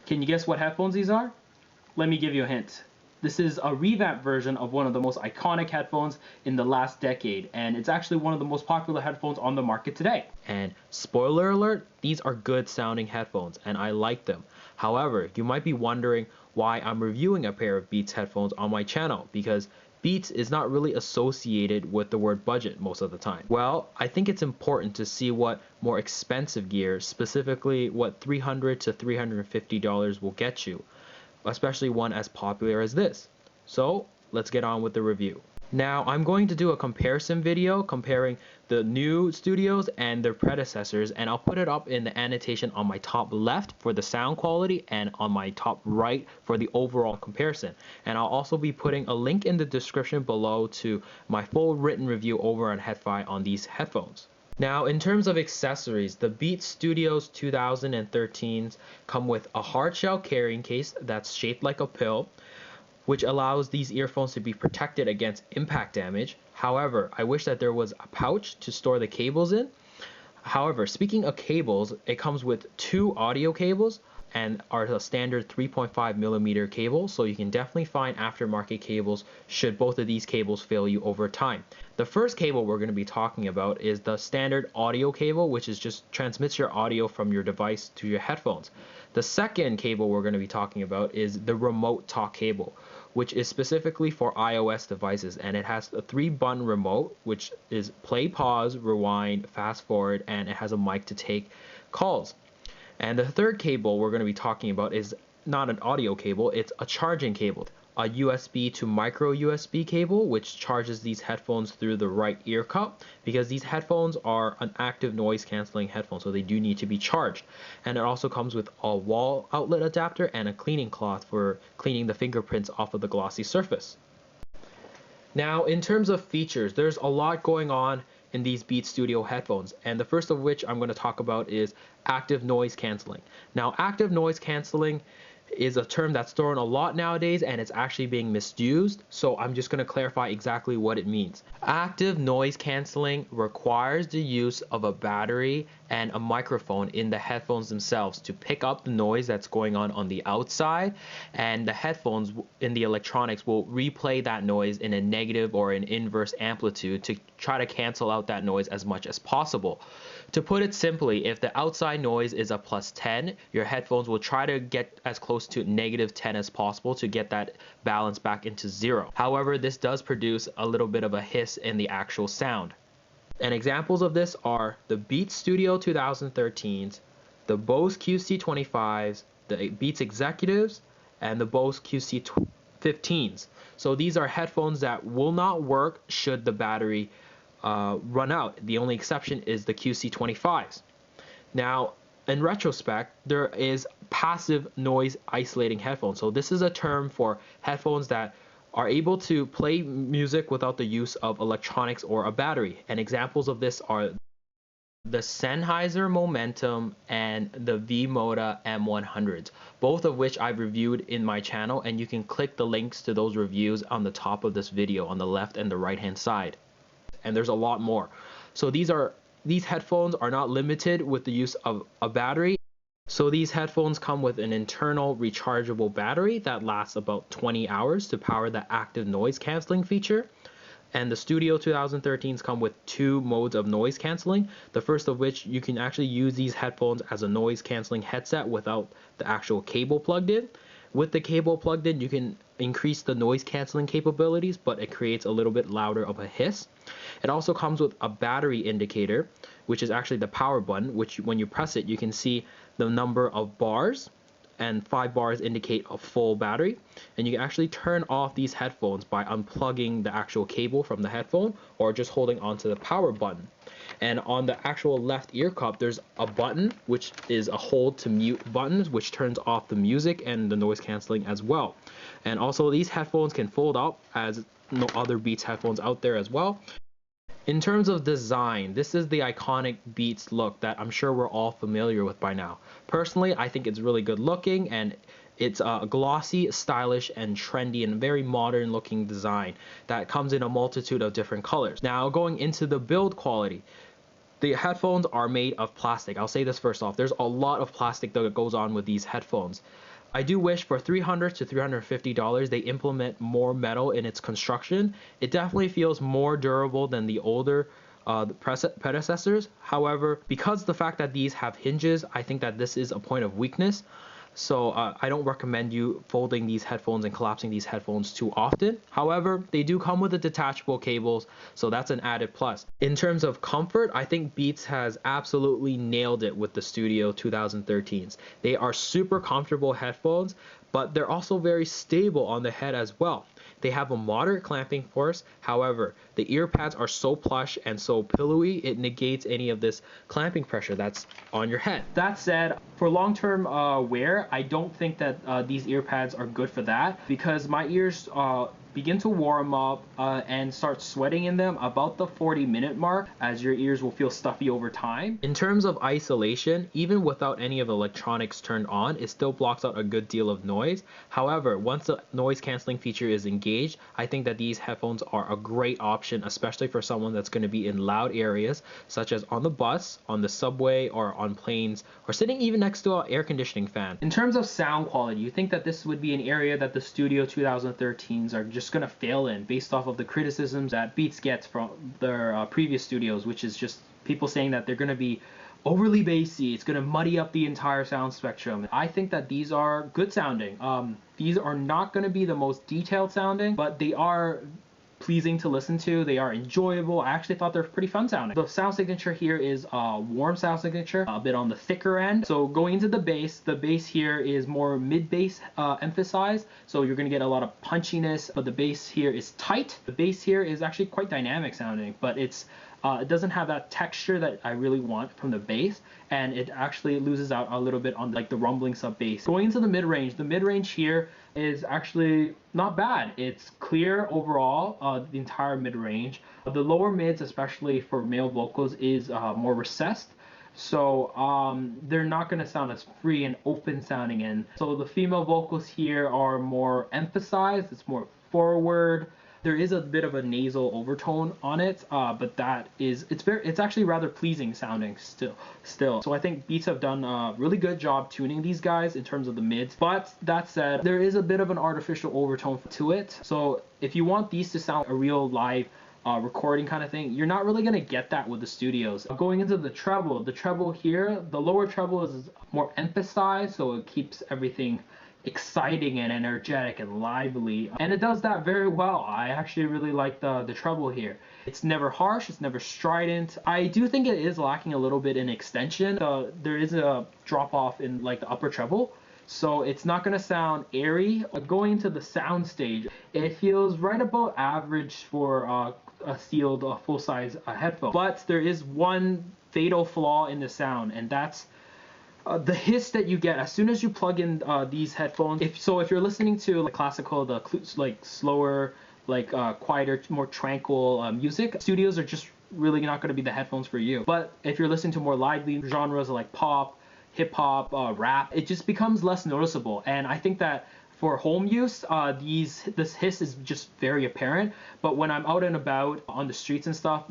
Can you guess what headphones these are? Let me give you a hint. This is a revamped version of one of the most iconic headphones in the last decade, and it's actually one of the most popular headphones on the market today. And spoiler alert, these are good sounding headphones, and I like them. However, you might be wondering why I'm reviewing a pair of Beats headphones on my channel, because Beats is not really associated with the word budget most of the time. Well, I think it's important to see what more expensive gear, specifically what $300 to $350 will get you, especially one as popular as this. So let's get on with the review. Now I'm going to do a comparison video comparing the new studios and their predecessors, and I'll put it up in the annotation on my top left for the sound quality and on my top right for the overall comparison. And I'll also be putting a link in the description below to my full written review over on HeadFi on these headphones. Now, in terms of accessories, the Beats Studios 2013s come with a hard shell carrying case that's shaped like a pill, which allows these earphones to be protected against impact damage. However, I wish that there was a pouch to store the cables in. However, speaking of cables, it comes with two audio cables and are the standard 3.5 millimeter cable, so you can definitely find aftermarket cables should both of these cables fail you over time. The first cable we're going to be talking about is the standard audio cable, which is just transmits your audio from your device to your headphones. The second cable we're going to be talking about is the remote talk cable, which is specifically for iOS devices, and it has a 3-button remote, which is play, pause, rewind, fast forward, and it has a mic to take calls. And the third cable we're going to be talking about is not an audio cable, it's a charging cable. A USB to micro USB cable, which charges these headphones through the right ear cup, because these headphones are an active noise canceling headphone, so they do need to be charged. And it also comes with a wall outlet adapter and a cleaning cloth for cleaning the fingerprints off of the glossy surface. Now, in terms of features, there's a lot going on in these Beats Studio headphones, and the first of which I'm going to talk about is active noise canceling. Now, active noise canceling is a term that's thrown a lot nowadays, and it's actually being misused, so I'm just going to clarify exactly what it means. Active noise canceling requires the use of a battery and a microphone in the headphones themselves to pick up the noise that's going on the outside, and the headphones in the electronics will replay that noise in a negative or an inverse amplitude to try to cancel out that noise as much as possible. To put it simply, if the outside noise is a +10, your headphones will try to get as close to -10 as possible to get that balance back into 0. However, this does produce a little bit of a hiss in the actual sound. And examples of this are the Beats Studio 2013s, the Bose QC25s, the Beats Executives, and the Bose QC15s. So these are headphones that will not work should the battery run out. The only exception is the QC25s. Now, in retrospect, there is passive noise isolating headphones. So this is a term for headphones that are able to play music without the use of electronics or a battery. And examples of this are the Sennheiser Momentum and the V-Moda M100s, both of which I've reviewed in my channel, and you can click the links to those reviews on the top of this video on the left and the right hand side. And there's a lot more. So these headphones are not limited with the use of a battery. So these headphones come with an internal rechargeable battery that lasts about 20 hours to power the active noise canceling feature. And the Studio 2013s come with 2 modes of noise canceling. The first of which, you can actually use these headphones as a noise canceling headset without the actual cable plugged in. With the cable plugged in, you can increase the noise canceling capabilities, but it creates a little bit louder of a hiss. It also comes with a battery indicator, which is actually the power button, which when you press it, you can see the number of bars, and 5 bars indicate a full battery. And you can actually turn off these headphones by unplugging the actual cable from the headphone or just holding onto the power button. And on the actual left ear cup, there's a button, which is a hold to mute button, which turns off the music and the noise canceling as well. And also, these headphones can fold up as no other Beats headphones out there as well. In terms of design, this is the iconic Beats look that I'm sure we're all familiar with by now. Personally, I think it's really good looking, and it's a glossy, stylish, and trendy and very modern looking design that comes in a multitude of different colors. Now, going into the build quality, The headphones are made of plastic. I'll say this first off. There's a lot of plastic that goes on with these headphones. I do wish for $300 to $350 they implement more metal in its construction. It definitely feels more durable than the older predecessors. However, because the fact that these have hinges, I think that this is a point of weakness. So I don't recommend you folding these headphones and collapsing these headphones too often. However, they do come with the detachable cables, so that's an added plus. In terms of comfort, I think Beats has absolutely nailed it with the Studio 2013s. They are super comfortable headphones, but they're also very stable on the head as well. They have a moderate clamping force. However, the ear pads are so plush and so pillowy, it negates any of this clamping pressure that's on your head. That said, for long-term wear, I don't think that these ear pads are good for that, because my ears begin to warm up and start sweating in them about the 40-minute mark, as your ears will feel stuffy over time. In terms of isolation, even without any of the electronics turned on, it still blocks out a good deal of noise. However, once the noise canceling feature is engaged, I think that these headphones are a great option, especially for someone that's going to be in loud areas, such as on the bus, on the subway, or on planes, or sitting even next to an air conditioning fan. In terms of sound quality, you think that this would be an area that the Studio 2013s are just going to fail in, based off of the criticisms that Beats gets from their previous studios, which is just people saying that they're going to be overly bassy, it's going to muddy up the entire sound spectrum. I think that these are good sounding. These are not going to be the most detailed sounding, but they are pleasing to listen to. They are enjoyable. I actually thought they're pretty fun sounding. The sound signature here is a warm sound signature, a bit on the thicker end. So going into the bass here is more mid-bass emphasized, so you're going to get a lot of punchiness, but the bass here is tight. The bass here is actually quite dynamic sounding, but it doesn't have that texture that I really want from the bass, and it actually loses out a little bit on like the rumbling sub bass. Going into the mid-range here is actually not bad. It's clear overall, the entire mid-range. The lower mids, especially for male vocals, is more recessed, so they're not going to sound as free and open sounding. And so the female vocals here are more emphasized, it's more forward. There is a bit of a nasal overtone on it, but it's actually rather pleasing sounding still. So I think Beats have done a really good job tuning these guys in terms of the mids. But that said, there is a bit of an artificial overtone to it. So if you want these to sound a real live recording kind of thing, you're not really gonna get that with the studios. Going into the treble here, the lower treble is more emphasized, so it keeps everything exciting and energetic and lively, and it does that very well. I actually really like the treble here. It's never harsh, it's never strident. I do think it is lacking a little bit in extension. There is a drop off in like the upper treble, so it's not going to sound airy. Going to the sound stage, it feels right about average for a sealed full-size headphone, but there is one fatal flaw in the sound, and that's the hiss that you get as soon as you plug in these headphones. If you're listening to like classical, like slower, like quieter, more tranquil music, studios are just really not going to be the headphones for you. But if you're listening to more lively genres like pop, hip hop, rap, it just becomes less noticeable. And I think that for home use, this hiss is just very apparent. But when I'm out and about on the streets and stuff,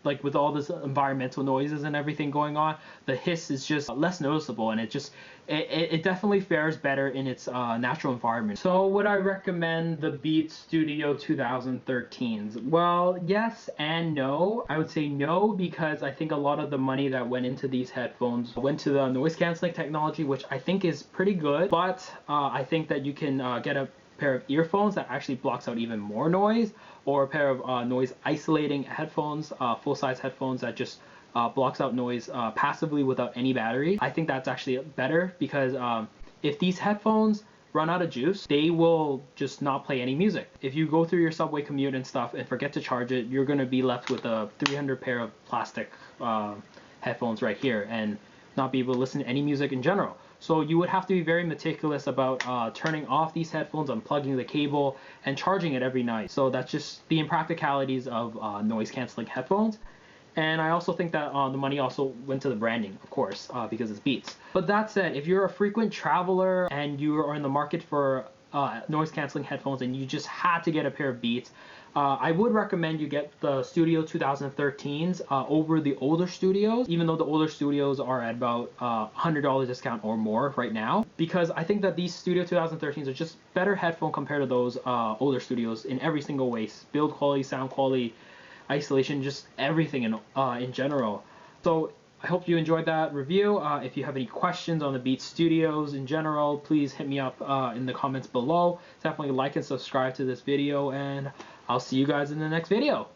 like with all this environmental noises and everything going on, the hiss is just less noticeable, and it definitely fares better in its natural environment. So would I recommend the Beats Studio 2013s? Well, yes and no. I would say no, because I think a lot of the money that went into these headphones went to the noise canceling technology, which I think is pretty good, but I think that you can get a pair of earphones that actually blocks out even more noise, or a pair of noise isolating headphones, full-size headphones that just blocks out noise passively without any battery. I think that's actually better, because if these headphones run out of juice, they will just not play any music. If you go through your subway commute and stuff and forget to charge it, you're going to be left with a 300 pair of plastic headphones right here and not be able to listen to any music in general. So you would have to be very meticulous about turning off these headphones, unplugging the cable, and charging it every night. So that's just the impracticalities of noise canceling headphones. And I also think that the money also went to the branding, of course, because it's Beats. But that said, if you're a frequent traveler and you are in the market for noise canceling headphones and you just had to get a pair of Beats, I would recommend you get the Studio 2013s over the older studios, even though the older studios are at about $100 discount or more right now, because I think that these Studio 2013s are just better headphone compared to those older studios in every single way. Build quality, sound quality, isolation, just everything in general. So I hope you enjoyed that review. If you have any questions on the Beats Studios in general, please hit me up in the comments below. Definitely like and subscribe to this video, and I'll see you guys in the next video.